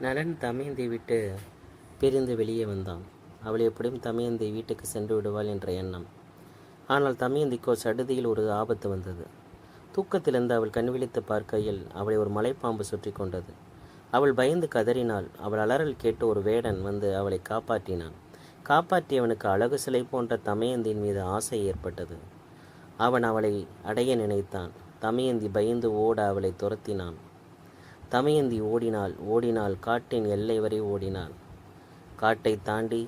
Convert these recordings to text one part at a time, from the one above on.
நலன் தமயந்தை விட்டு பிரிந்து வெளியே வந்தான். அவள் எப்படியும் தமயந்தை வீட்டுக்கு சென்று விடுவாள் என்ற எண்ணம். ஆனால் தமயந்திக்கோ சடுதியில் ஒரு ஆபத்து வந்தது. தூக்கத்திலிருந்து அவள் கண்விழித்து பார்க்கையில் அவளை ஒரு மலைப்பாம்பு சுற்றி கொண்டது. அவள் பயந்து கதறினாள். அவள் அலறல் கேட்டு ஒரு வேடன் வந்து அவளை காப்பாற்றினான். காப்பாற்றியவனுக்கு அழகு சிலை போன்ற தமயந்தியின் மீது ஆசை ஏற்பட்டது. அவன் அவளை அடைய நினைத்தான். தமயந்தி பயந்து ஓட அவளை துரத்தினான். தமயந்தி ஓடினாள் காட்டின் எல்லை வரை ஓடினாள். காட்டை தாண்டி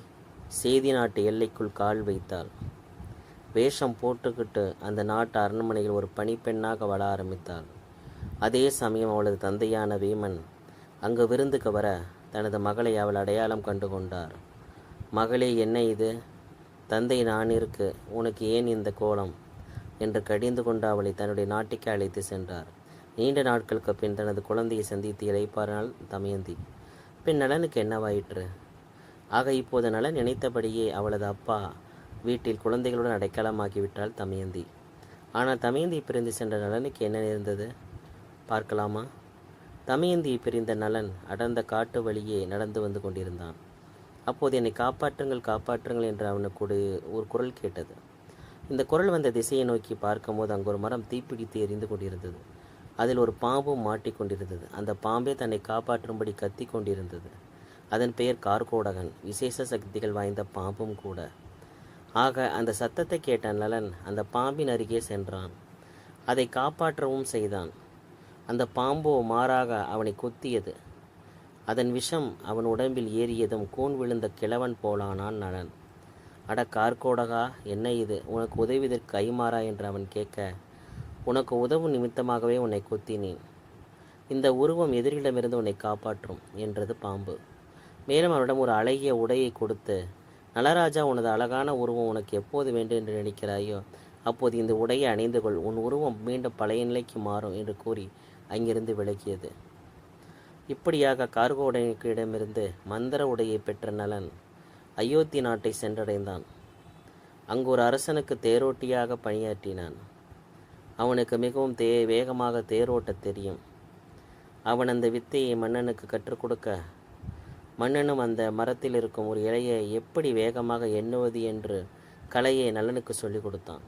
சேதி நாட்டு எல்லைக்குள் கால் வைத்தாள். வேஷம் போட்டுக்கிட்டு அந்த நாட்டு அரண்மனையில் ஒரு பணிப்பெண்ணாக வாழ ஆரம்பித்தாள். அதே சமயம் அவளது தந்தையான வீமன் அங்கு விருந்துக்கு வர தனது மகளை அவள் அடையாளம் கண்டு கொண்டார். மகளே, என்ன இது? தந்தை நான் இருக்கு, உனக்கு ஏன் இந்த கோலம் என்று கடிந்து கொண்டு அவளை தன்னுடைய நாட்டுக்கு அழைத்து சென்றார். நீண்ட நாட்களுக்கு பின் தனது குழந்தையை சந்தித்து இளைப்பாறினாள் தமயந்தி. பின் நலனுக்கு என்னவாயிற்று? ஆக இப்போது நலன் நினைத்தபடியே அவளது அப்பா வீட்டில் குழந்தைகளுடன் அடைக்கலமாக்கிவிட்டாள் தமயந்தி. ஆனால் தமயந்தியை பிரிந்து சென்ற நலனுக்கு என்ன நேர்ந்தது பார்க்கலாமா? தமயந்தியை பிரிந்த நலன் அடர்ந்த காட்டு வழியே நடந்து வந்து கொண்டிருந்தான். அப்போது என்னை காப்பாற்றுங்கள் காப்பாற்றுங்கள் என்று அவனுக்கு ஒரு குரல் கேட்டது. இந்த குரல் வந்த திசையை நோக்கி பார்க்கும்போது அங்கு ஒரு மரம் தீப்பிடித்து எரிந்து கொண்டிருந்தது. அதில் ஒரு பாம்பும் மாட்டிக்கொண்டிருந்தது. அந்த பாம்பே தன்னை காப்பாற்றும்படி கத்தி கொண்டிருந்தது. அதன் பெயர் கார்கோடகன், விசேஷ சக்திகள் வாய்ந்த பாம்பும் கூட. ஆக அந்த சத்தத்தை கேட்ட நலன் அந்த பாம்பின் அருகே சென்றான். அதை காப்பாற்றவும் செய்தான். அந்த பாம்போ மாறாக அவனை கொத்தியது. அதன் விஷம் அவன் உடம்பில் ஏறியதும் கூன் விழுந்த கிழவன் போலானான் நலன். அட கார்கோடகா, என்ன இது? உனக்கு உதவியதற்கு கைமாறா என்று அவன் கேட்க, உனக்கு உதவும் நிமித்தமாகவே உன்னை கொத்தினேன். இந்த உருவம் எதிரிடமிருந்து உன்னை காப்பாற்றும் என்றது பாம்பு. மேலும் அவனிடம் ஒரு அழகிய உடையை கொடுத்து, நலராஜா, உனது அழகான உருவம் உனக்கு எப்போது வேண்டும் என்று நினைக்கிறாயோ அப்போது இந்த உடையை அணிந்து கொள், உன் உருவம் மீண்டும் பழைய நிலைக்கு மாறும் என்று கூறி அங்கிருந்து விலகியது. இப்படியாக கார்கோடகனிடமிருந்து மந்திர உடையை பெற்ற நலன் அயோத்தி நாட்டை சென்றடைந்தான். அங்கு ஒரு அரசனுக்கு தேரோட்டியாக பணியாற்றினான். அவனுக்கு மிகவும் வேகமாக தேரோட்ட தெரியும். அவன் அந்த வித்தையை மன்னனுக்கு கற்றுக் கொடுக்க, மன்னனும் அந்த மரத்தில் இருக்கும் ஒரு இலையை எப்படி வேகமாக எண்ணுவது என்று கலையை நலனுக்கு சொல்லிக் கொடுத்தான்.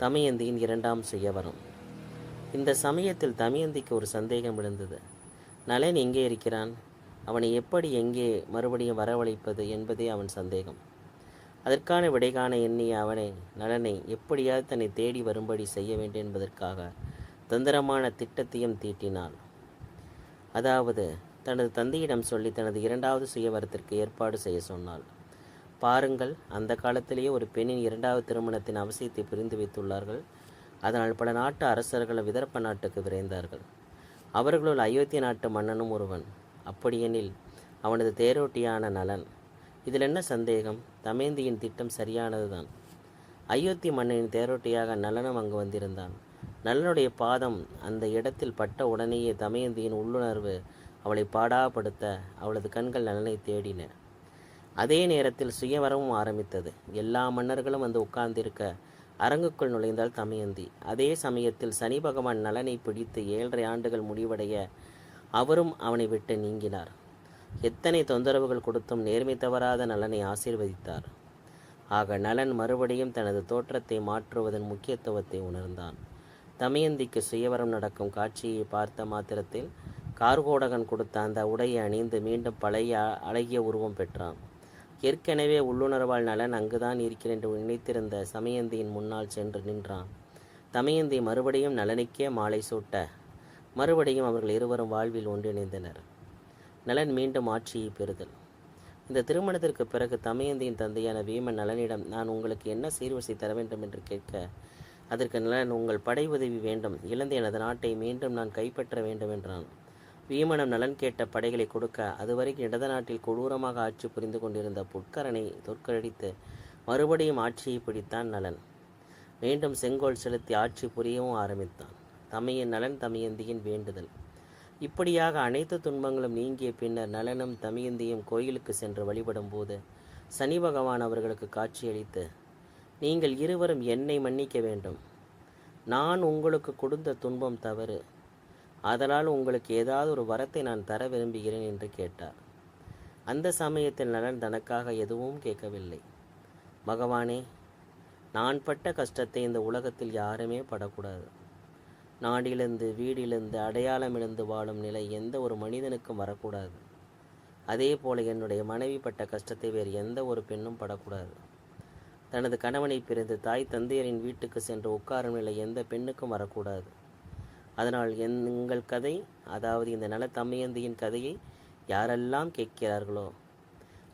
தமயந்தியின் இரண்டாம் சுயவரம். இந்த சமயத்தில் தமயந்திக்கு ஒரு சந்தேகம் எழுந்தது. நலன் எங்கே இருக்கிறான்? அவனை எப்படி எங்கே மறுபடியும் வரவழைப்பது என்பதே அவன் சந்தேகம். அதற்கான விடை காண எண்ணிய நலனை எப்படியாவது தன்னை தேடி வரும்படி செய்ய வேண்டும் என்பதற்காக தந்திரமான திட்டத்தையும் தீட்டினாள். அதாவது தனது தந்தையிடம் சொல்லி தனது இரண்டாவது சுயவரத்திற்கு ஏற்பாடு செய்ய சொன்னாள். பாருங்கள், அந்த காலத்திலேயே ஒரு பெண்ணின் இரண்டாவது திருமணத்தின் அவசியத்தை புரிந்து வைத்துள்ளார்கள். அதனால் பல நாட்டு அரசர்கள் விதர்ப்ப நாட்டுக்கு விரைந்தார்கள். அவர்களுள் அயோத்தி நாட்டு மன்னனும் ஒருவன். அப்படியெனில் அவனது தேரோட்டியான நலன். இதில் என்ன சந்தேகம்? தமயந்தியின் திட்டம் சரியானதுதான். அயோத்தி மன்னனின் தேரோட்டியாக நலனும் அங்கு வந்திருந்தான். நலனுடைய பாதம் அந்த இடத்தில் பட்ட உடனேயே தமயந்தியின் உள்ளுணர்வு அவளை பாடாப்படுத்த அவளது கண்கள் நலனை தேடின. அதே நேரத்தில் சுயவரமும் ஆரம்பித்தது. எல்லா மன்னர்களும் வந்து உட்கார்ந்திருக்க அரங்குக்குள் நுழைந்தாள் தமயந்தி. அதே சமயத்தில் சனி பகவான் நலனை பிடித்து 7.5 ஆண்டுகள் முடிவடைய அவரும் அவனை விட்டு நீங்கினார். எத்தனை தொந்தரவுகள் கொடுத்தும் நேர்மை தவறாத நலனை ஆசீர்வதித்தார். ஆக நலன் மறுபடியும் தனது தோற்றத்தை மாற்றுவதன் முக்கியத்துவத்தை உணர்ந்தான். தமயந்திக்கு சுயவரம் நடக்கும் காட்சியை பார்த்த மாத்திரத்தில் கார்கோடகன் கொடுத்த அந்த உடையை அணிந்து மீண்டும் பழைய அழகிய உருவம் பெற்றான். ஏற்கனவே உள்ளுணர்வால் நலன் அங்குதான் இருக்கிறேன் என்று நினைத்திருந்த தமயந்தியின் முன்னால் சென்று நின்றான். தமயந்தி மறுபடியும் நலனுக்கே மாலை சூட்ட மறுபடியும் அவர்கள் இருவரும் வாழ்வில் ஒன்றிணைந்தனர். நலன் மீண்டும் ஆட்சியை பெறுதல். இந்த திருமணத்திற்கு பிறகு தமயந்தியின் தந்தையான வீமன் நலனிடம், நான் உங்களுக்கு என்ன சீர்வரிசை தர வேண்டும் என்று கேட்க, அதற்கு நலன், உங்கள் படை உதவி வேண்டும், இழந்த எனது நாட்டை மீண்டும் நான் கைப்பற்ற வேண்டும் என்றான். வீமனம் நலன் கேட்ட படைகளை கொடுக்க, அதுவரைக்கும் இடத நாட்டில் கொடூரமாக ஆட்சி புரிந்து கொண்டிருந்த புட்கரனை தோற்கடித்து மறுபடியும் ஆட்சியை பிடித்தான் நலன். மீண்டும் செங்கோல் செலுத்தி ஆட்சி புரியவும் ஆரம்பித்தான். நலன் தமயந்தியின் வேண்டுதல். இப்படியாக அனைத்து துன்பங்களும் நீங்கிய பின்னர் நலனும் தமயந்தியும் கோயிலுக்கு சென்று வழிபடும் போது சனி பகவான் அவர்களுக்கு காட்சியளித்து, நீங்கள் இருவரும் என்னை மன்னிக்க வேண்டும். நான் உங்களுக்கு கொடுத்த துன்பம் தவறு. ஆதலால் உங்களுக்கு ஏதாவது ஒரு வரத்தை நான் தர விரும்புகிறேன் என்று கேட்டார். அந்த சமயத்தில் நலன் தனக்காக எதுவும் கேட்கவில்லை. பகவானே, நான் பட்ட கஷ்டத்தை இந்த உலகத்தில் யாருமே படக்கூடாது. நாடிலிருந்து வீடிலிருந்து அடையாளமிழந்து வாழும் நிலை எந்த ஒரு மனிதனுக்கும் வரக்கூடாது. அதே போல என்னுடைய மனைவி பட்ட கஷ்டத்தை வேறு எந்த ஒரு பெண்ணும் படக்கூடாது. தனது கணவனை பிரிந்து தாய் தந்தையரின் வீட்டுக்கு சென்று உட்காரும் நிலை எந்த பெண்ணுக்கும் வரக்கூடாது. அதனால் எங்கள் கதை, அதாவது இந்த நல தமயந்தியின் கதையை யாரெல்லாம் கேட்கிறார்களோ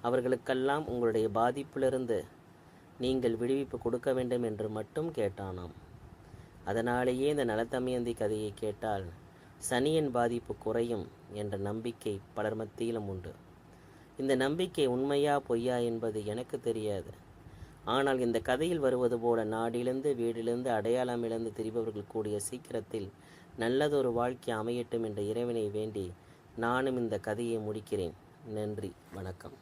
அவர்களுக்கெல்லாம் உங்களுடைய பாதிப்பிலிருந்து நீங்கள் விடுவிப்பு கொடுக்க வேண்டும் என்று மட்டும் கேட்டானாம். அதனாலேயே இந்த நலத்தமயந்தி கதையை கேட்டால் சனியின் பாதிப்பு குறையும் என்ற நம்பிக்கை பலர் மத்தியிலும் உண்டு. இந்த நம்பிக்கை உண்மையா பொய்யா என்பது எனக்கு தெரியாது. ஆனால் இந்த கதையில் வருவது போல நாடிலிருந்து வீடிலிருந்து அடையாளம் இழந்து திரிபவர்கள் கூடிய சீக்கிரத்தில் நல்லதொரு வாழ்க்கை அமையட்டும் என்ற இறைவனை வேண்டி நானும் இந்த கதையை முடிக்கிறேன். நன்றி, வணக்கம்.